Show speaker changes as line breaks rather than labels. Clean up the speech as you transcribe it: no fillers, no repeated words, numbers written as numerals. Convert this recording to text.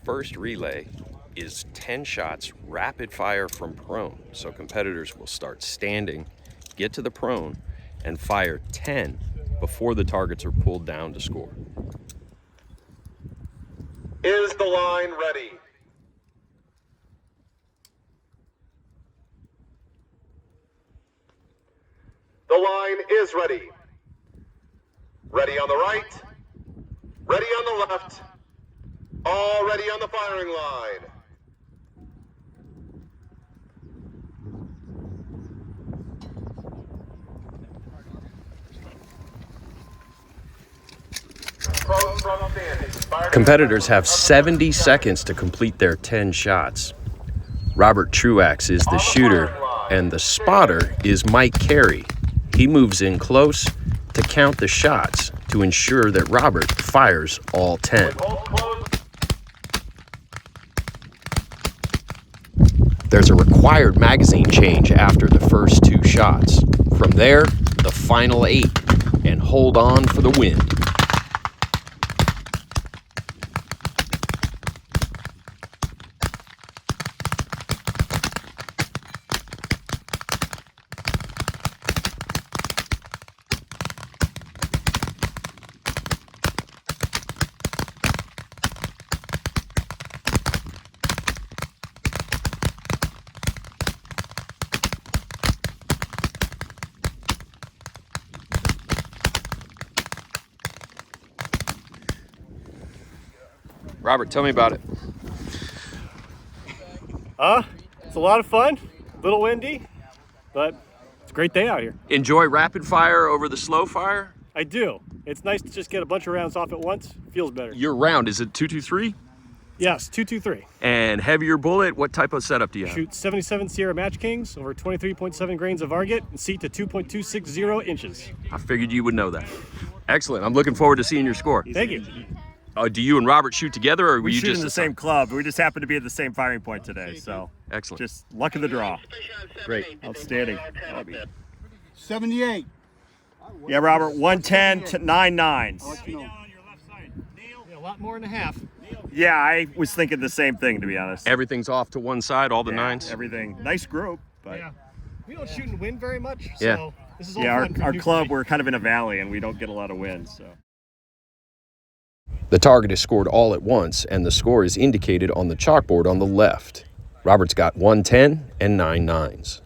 first relay is 10 shots rapid fire from prone. So competitors will start standing, get to the prone, and fire 10 before the targets are pulled down to score.
Is the line ready? The line is ready. Ready on the right, ready on the left, all ready on the firing line.
Competitors have 70 seconds to complete their 10 shots. Robert Truax is the shooter, and the spotter is Mike Carey. He moves in close to count the shots to ensure that Robert fires all 10. There's a required magazine change after the first 2 shots. From there, the final 8, and hold on for the win. Robert, tell me about it.
It's a lot of fun, a little windy, but it's a great day out here.
Enjoy rapid fire over the slow fire?
I do. It's nice to just get a bunch of rounds off at once. Feels better.
Your round, is it 223?
Yes, 223.
And heavier bullet, what type of setup do you have?
Shoot 77 Sierra Match Kings over 23.7 grains of Varget and seat to 2.260 inches.
I figured you would know that. Excellent. I'm looking forward to seeing your score.
Thank you.
Do you and Robert shoot together, or were
We
you
shoot
just
in the same club. We just happen to be at the same firing point today, so
Excellent.
just luck of the draw.
Great.
Outstanding.
78.
Yeah, Robert, 110 to 9 nines.
Yeah, a lot more than a half.
Yeah, I was thinking the same thing, to be honest.
Everything's off to one side, all the nines?
Everything. Nice group, but
Yeah. We don't shoot in wind very much,
Yeah.
so this is all
yeah,
fun for
our
new
club,
flight.
we're kind of in a valley, and we don't get a lot of wind, so.
The target is scored all at once, and the score is indicated on the chalkboard on the left. Robert's got 110 and 9 nines.